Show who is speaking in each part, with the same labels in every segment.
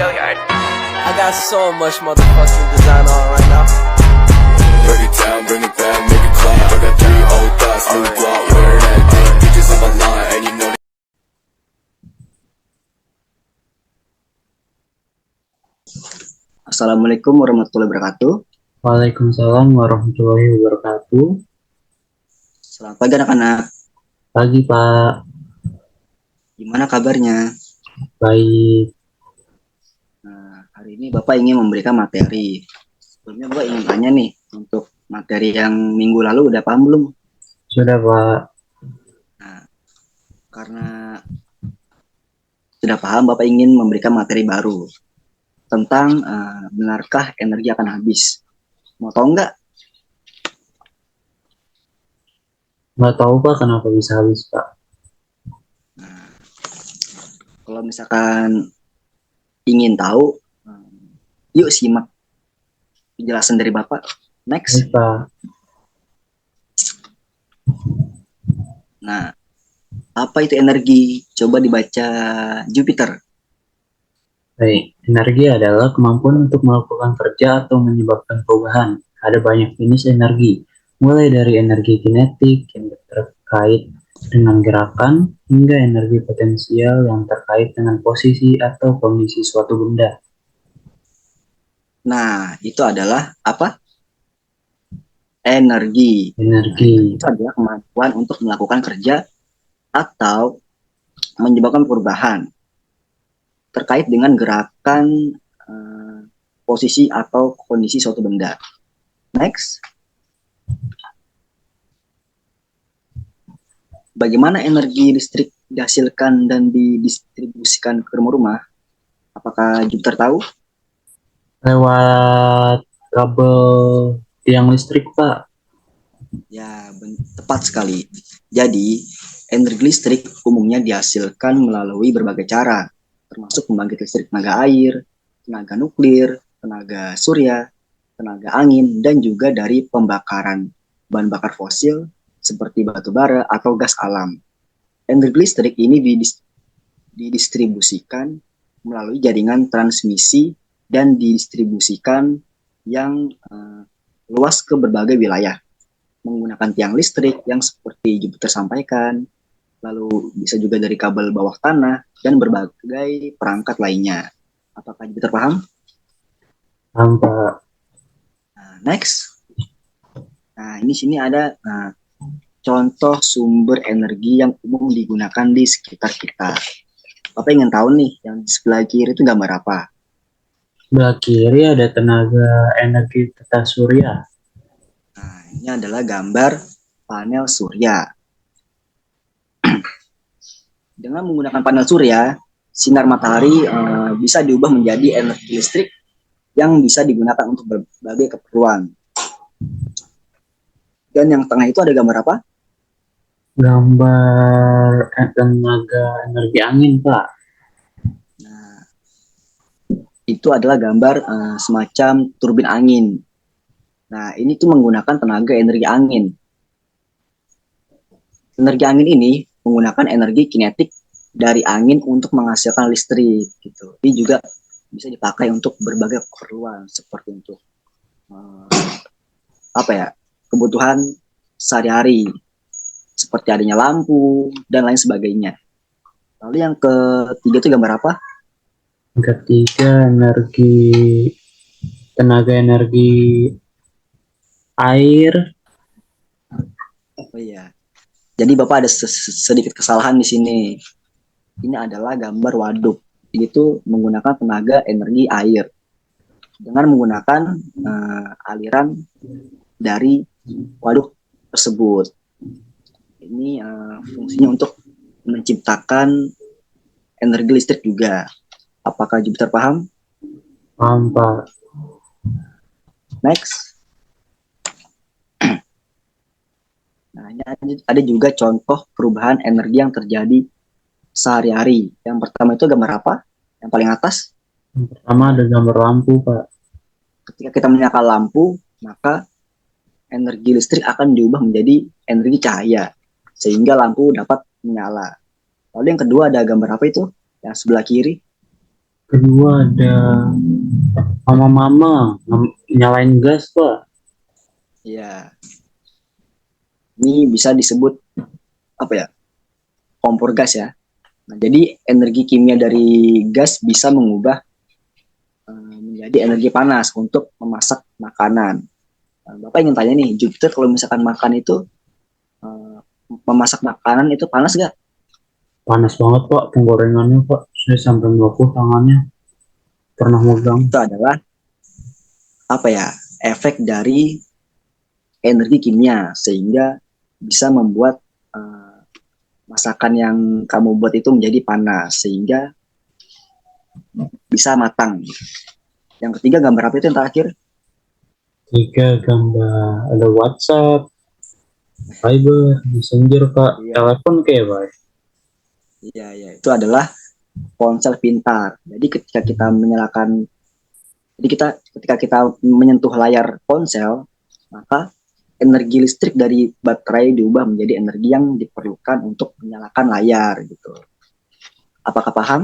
Speaker 1: I got so much motherfucking design on right now.
Speaker 2: Break it down, bring it back, make it clap. I got 3 old thoughts, new guap, wear that thing. Bitches on my line, and you know.
Speaker 3: Assalamualaikum warahmatullahi wabarakatuh.
Speaker 4: Waalaikumsalam warahmatullahi wabarakatuh.
Speaker 3: Selamat pagi anak-anak.
Speaker 4: Pagi Pak,
Speaker 3: Gimana kabarnya?
Speaker 4: baik.
Speaker 3: Nah, hari ini Bapak ingin memberikan materi. Sebelumnya Bapak ingin tanya nih, untuk materi yang minggu lalu udah paham belum?
Speaker 4: Sudah Pak.
Speaker 3: Nah, karena sudah paham, Bapak ingin memberikan materi baru tentang benarkah energi akan habis. Mau tahu nggak?
Speaker 4: Nggak tahu Pak kenapa bisa habis Pak.
Speaker 3: Kalau misalkan ingin tahu, yuk simak penjelasan dari Bapak. Next.
Speaker 4: Baik Pak.
Speaker 3: Nah, apa itu energi? Coba dibaca Jupiter.
Speaker 4: Baik, energi adalah kemampuan untuk melakukan kerja atau menyebabkan perubahan. Ada banyak jenis energi, mulai dari energi kinetik yang terkait dengan gerakan, hingga energi potensial yang terkait dengan posisi atau kondisi suatu benda.
Speaker 3: Nah, itu adalah apa? Energi.
Speaker 4: Energi.
Speaker 3: Itu adalah kemampuan untuk melakukan kerja atau menyebabkan perubahan terkait dengan gerakan, posisi atau kondisi suatu benda. Next. Bagaimana energi listrik dihasilkan dan didistribusikan ke rumah-rumah? Apakah Jupiter tahu?
Speaker 4: Lewat kabel tiang listrik Pak.
Speaker 3: Ya, tepat sekali. Jadi, energi listrik umumnya dihasilkan melalui berbagai cara, termasuk pembangkit listrik tenaga air, tenaga nuklir, tenaga surya, tenaga angin, dan juga dari pembakaran bahan bakar fosil seperti batu bara atau gas alam. Energi listrik ini didistribusikan melalui jaringan transmisi dan didistribusikan yang luas ke berbagai wilayah menggunakan tiang listrik yang seperti Jupiter sampaikan, lalu bisa juga dari kabel bawah tanah dan berbagai perangkat lainnya. Apakah Jupiter paham?
Speaker 4: Paham Pak.
Speaker 3: Nah, next. Nah, ini sini ada contoh sumber energi yang umum digunakan di sekitar kita. Bapak ingin tahu nih, yang di sebelah kiri itu gambar apa?
Speaker 4: Sebelah kiri ada tenaga energi tata surya.
Speaker 3: Nah, ini adalah gambar panel surya. Dengan menggunakan panel surya, sinar matahari bisa diubah menjadi energi listrik yang bisa digunakan untuk berbagai keperluan. Dan yang tengah itu ada gambar apa?
Speaker 4: Gambar tenaga energi angin Pak.
Speaker 3: Nah, itu adalah gambar semacam turbin angin. Nah, ini tuh menggunakan tenaga energi angin. Energi angin ini menggunakan energi kinetik dari angin untuk menghasilkan listrik gitu. Ini juga bisa dipakai untuk berbagai keperluan seperti untuk kebutuhan sehari-hari seperti adanya lampu dan lain sebagainya. Lalu yang ketiga itu gambar apa?
Speaker 4: Yang ketiga tenaga energi air.
Speaker 3: Oh iya. Jadi Bapak ada sedikit kesalahan di sini. Ini adalah gambar waduk. Ini tuh menggunakan tenaga energi air dengan menggunakan aliran dari waduk tersebut. Ini fungsinya untuk menciptakan energi listrik juga. Apakah Jupiter paham?
Speaker 4: Paham Pak.
Speaker 3: Next. Nah, ini ada juga contoh perubahan energi yang terjadi sehari-hari. Yang pertama itu gambar apa? Yang paling atas.
Speaker 4: Yang pertama ada gambar lampu Pak.
Speaker 3: Ketika kita menyalakan lampu, maka energi listrik akan diubah menjadi energi cahaya, sehingga lampu dapat menyala. Lalu yang kedua ada gambar apa itu? Yang sebelah kiri.
Speaker 4: Kedua ada mama-mama nyalain gas, Pak.
Speaker 3: Ya, ini bisa disebut apa ya? Kompor gas ya. Nah, jadi energi kimia dari gas bisa mengubah menjadi energi panas untuk memasak makanan. Nah, Bapak ingin tanya nih, Jupiter kalau misalkan makan itu eh, memasak makanan itu panas gak?
Speaker 4: Panas banget, Pak, penggorengannya, Pak. Saya sampai melepuh tangannya. Pernah megang.
Speaker 3: Itu adalah apa ya? Efek dari energi kimia sehingga bisa membuat eh, masakan yang kamu buat itu menjadi panas sehingga bisa matang. Yang ketiga gambar apa itu yang terakhir?
Speaker 4: Tiga gambar ada WhatsApp, Viber, Messenger, Pak.
Speaker 3: Iya,
Speaker 4: Telepon kayak, Pak.
Speaker 3: iya, iya. Itu adalah ponsel pintar. Jadi ketika kita menyentuh layar ponsel, maka energi listrik dari baterai diubah menjadi energi yang diperlukan untuk menyalakan layar gitu. Apakah paham?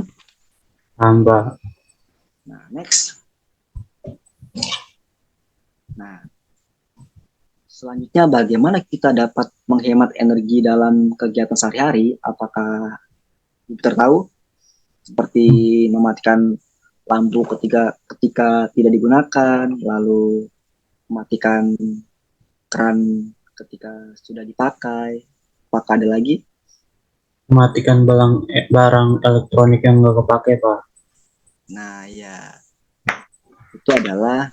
Speaker 4: Tambah.
Speaker 3: Nah, next. Nah, selanjutnya bagaimana kita dapat menghemat energi dalam kegiatan sehari-hari? Apakah Jupiter tahu? Seperti mematikan lampu ketika tidak digunakan, lalu mematikan keran ketika sudah dipakai. Apakah ada lagi?
Speaker 4: Matikan barang elektronik yang nggak kepake, Pak.
Speaker 3: Nah, ya, itu adalah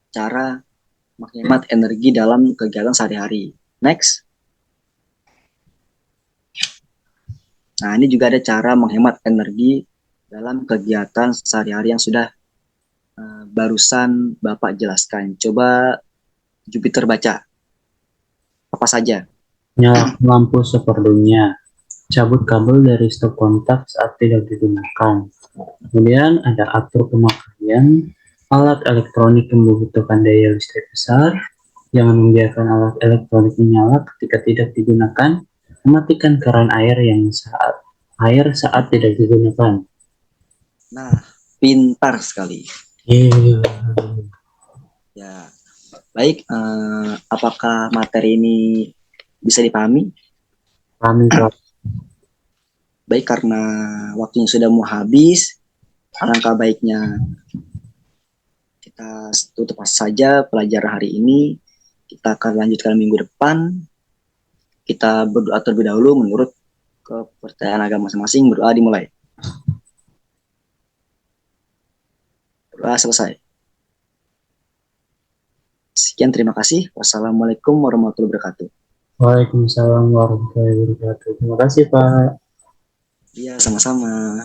Speaker 3: cara menghemat energi dalam kegiatan sehari-hari. Next. Nah, ini juga ada cara menghemat energi dalam kegiatan sehari-hari yang sudah barusan Bapak jelaskan. Coba Jupiter baca. Apa saja?
Speaker 4: Nyalakan lampu seperlunya. Cabut kabel dari stop kontak saat tidak digunakan. Kemudian ada atur pemakaian alat elektronik yang membutuhkan daya listrik besar. Jangan membiarkan alat elektronik menyala ketika tidak digunakan. Mematikan keran air saat tidak digunakan.
Speaker 3: Nah, pintar sekali.
Speaker 4: Yeay.
Speaker 3: Ya, baik. Apakah materi ini bisa dipahami?
Speaker 4: Kami, Pak.
Speaker 3: Baik, karena waktunya sudah mau habis, alangkah baiknya kita tutup saja pelajaran hari ini. Kita akan lanjutkan minggu depan. Kita berdoa terlebih dahulu menurut kepercayaan agama masing-masing. Berdoa dimulai. Berdoa selesai. Sekian, terima kasih. Wassalamualaikum warahmatullahi wabarakatuh.
Speaker 4: Waalaikumsalam warahmatullahi wabarakatuh. Terima kasih, Pak.
Speaker 3: Iya, sama-sama.